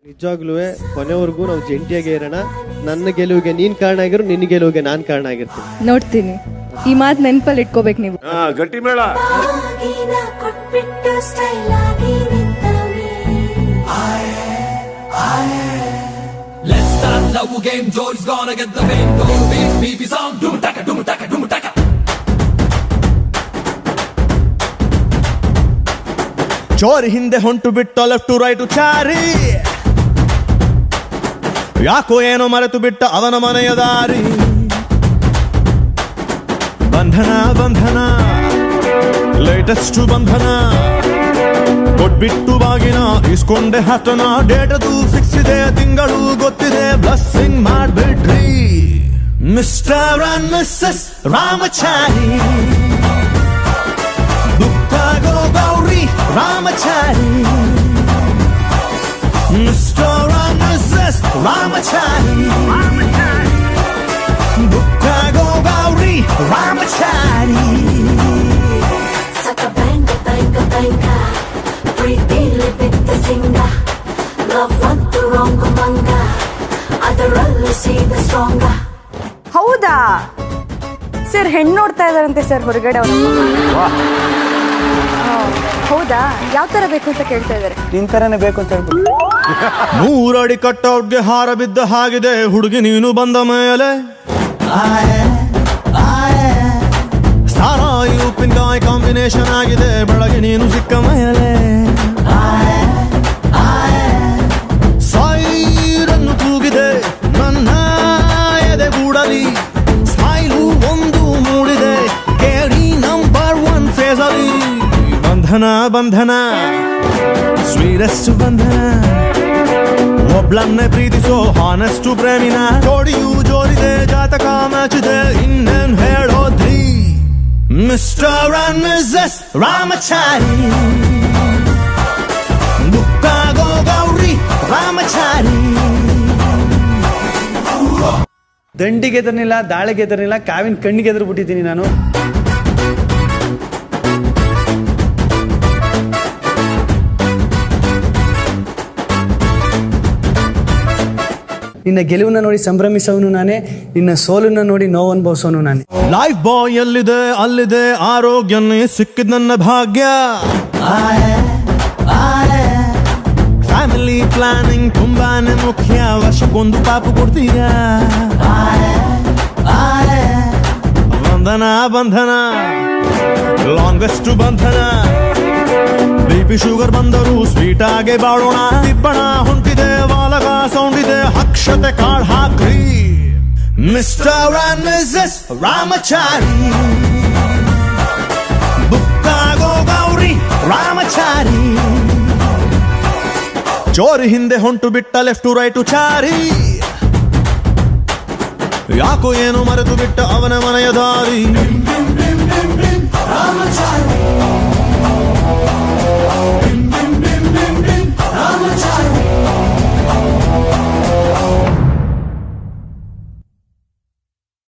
ನಿಜವಾಗ್ಲೂ ಕೊನೆವರೆಗೂ ನಾವು ಜಂಟಿಯಾಗಿ ಇರೋಣ. ನನ್ನ ಗೆಲುವಿಗೆ ನೀನ್ ಕಾರಣ ಆಗಿರು, ನಿನ್ನ ಗೆಲುವಿಗೆ ನಾನ್ ಕಾರಣ ಆಗಿರ್ತೀನಿ. ನೋಡ್ತೀನಿ. ಈ ಮಾತು ನೆನಪಲ್ಲಿ ಇಟ್ಕೋಬೇಕು ನೀವು. ಗಟ್ಟಿ ಮೇಳ. Let's start love game. Joy's gonna get the fame. Go baby song. Doom taka doom taka doom taka. ಚೋರಿ ಹಿಂದೆ ಹೊಂಟು ಬಿಟ್ಟ ಲೆಫ್ಟ್ ರೈಟ್ ಚಾರಿ, ಯಾಕೋ ಏನೋ ಮರೆತು ಬಿಟ್ಟ ಅವನ ಮನೆಯ ದಾರಿ. ಬಂಧನ ಬಂಧನ ಲೇಟೆಸ್ಟ್ ಬಂಧನ, ಕೊಟ್ಬಿಟ್ಟು ಬಾಗಿನ ಇಸ್ಕೊಂಡೆ ಹತ್ತನ. ಡೇಟದು ಫಿಕ್ಸ್ ಇದೆ, ತಿಂಗಳು ಗೊತ್ತಿದೆ, ಬ್ಲಸ್ಸಿಂಗ್ ಮಾಡ್ಬಿಟ್ರಿ ಮಿಸ್ಟರ್ ಅಂಡ್ ಮಿಸ್ಸಸ್ ರಾಮಚಾರಿ. ದುಃಖಗೋ Gauri Ramachari, mister and missus Ramachari. ದುಃಖಗೋ Gauri Ramachari. Saka banga banga banga, ಪ್ರೀತಿಲಿ ಬಿದ್ದ ಸಿಂಗ, ಲವ್ ಒಂದು ರಾಂಗ್ ಮಂಗ, ಅದರಲ್ಲೂ ಸೀದ ಸ್ಟ್ರಾಂಗ. ಹೌದಾ ಸರ್, ಹೆಣ್ಣು ನೋಡ್ತಾ ಇದಾರಂತೆ ಸರ್ ಹೊರಗಡೆ ಅವರು. ಹೌದಾ, ಯಾವ ತರ ಬೇಕು ಅಂತ ಕೇಳ್ತಾ ಇದಾರೆ. ನಿನ್ ತರನೇ ಬೇಕು ಅಂತ ಹೇಳ್ಬಿಟ್ಟು 3 ಅಡಿ ಕಟ್ಔಟ್ಗೆ ಹಾರ ಬಿದ್ದ ಹಾಗಿದೆ ಹುಡುಗಿ ನೀನು ಬಂದ ಮೇಲೆ. ಸಾರಾಯಿ ಉಪ್ಪಿನಕಾಯಿ ಕಾಂಬಿನೇಷನ್ ಆಗಿದೆ ಬೆಳಗ್ಗೆ ನೀನು ಸಿಕ್ಕ ಮೇಲೆ. ಸೈರನ್ನು ಕೂಗಿದೆ ನನ್ನ ಎದೆಗೂಡಲಿ, ಸ್ಮೈಲು ಒಂದು ಮೂಡಿದೆ ಕೇಳಿ ನಂಬರ್ 1 ಫೇಸಲ್ಲಿ. ಬಂಧನ ಬಂಧನ ಸ್ವೀರೆಸ್ಟ್ ಬಂಧನ, ಒಬ್ಳನ್ನೇ ಪ್ರೀತಿಸೋ ಹಾನೆಸ್ಟ್ ಪ್ರೇಮಿನ. ಜೋಡಿಯು ಜೋರಿದೆ, ಜಾತಕ ಮ್ಯಾಚಿದೆ, ಇನ್ನೇನ್ ಹೇಳೋದ್ರಿ ಮಿಸ್ಟರ್ ಅಂಡ್ ಮಿಸ್ಸಸ್ ರಾಮಚಾರಿ. ದುಃಖಗೋ ಗೌರಿ ರಾಮಚಾರಿ. ದಂಡಿಗೆ ಎದರ್ನಿಲ್ಲ, ದಾಳಿಗೆ ಎದರ್ನಿಲ್ಲ, ಕಾವಿನ ಕಣ್ಣಿಗೆ ಎದುರು ಬಿಟ್ಟಿದ್ದೀನಿ ನಾನು. ನಿನ್ನ ಗೆಲುವನ್ನ ನೋಡಿ ಸಂಭ್ರಮಿಸೋನು ನಾನೇ, ನಿನ್ನ ಸೋಲನ್ನ ನೋಡಿ ನೋವು ಅನುಭವಿಸೋನು ನಾನೇ. ಲೈಫ್ ಬಾಯ್ ಎಲ್ಲಿದೆ ಅಲ್ಲಿದೆ ಆರೋಗ್ಯನೇ ಸಿಕ್ಕಿದ ನನ್ನ ಭಾಗ್ಯ. ಫ್ಯಾಮಿಲಿ ಪ್ಲಾನಿಂಗ್ ತುಂಬಾನೇ ಮುಖ್ಯ, ವರ್ಷಕ್ಕೊಂದು ಪಾಪು ಕೊಡ್ತೀರಾ. ಬಂಧನ ಬಂಧನ ಲಾಂಗೆಸ್ಟ್ ಬಂಧನ, ಬಿಪಿ ಶುಗರ್ ಬಂದರು ಸ್ವೀಟ್ ಆಗಿ ಬಾಳೋಣ. ತಿಬ್ಬಣ ಹೊಂಟಿದೆ, ವಾಲಗ ಸೌಂಡ್ ಇದೆ, ಅಕ್ಷತೆ ಕಾಳ್ ಹಾಕ್ರಿ ಮಿಸ್ಟರ್ ಅಂಡ್ ಮಿಸ್ಸಸ್ ರಾಮಚಾರಿ. ದುಃಖಗೋ ಗೌರಿ ರಾಮಚಾರಿ. ಚೋರಿ ಹಿಂದೆ ಹೊಂಟು ಬಿಟ್ಟ ಲೆಫ್ಟ್ ರೈಟ್ ಚಾರಿ, ಯಾಕೋ ಏನು ಮರೆತು ಬಿಟ್ಟ ಅವನ ಮನೆಯ ದಾರಿ. ರಾಮಚಾರಿ.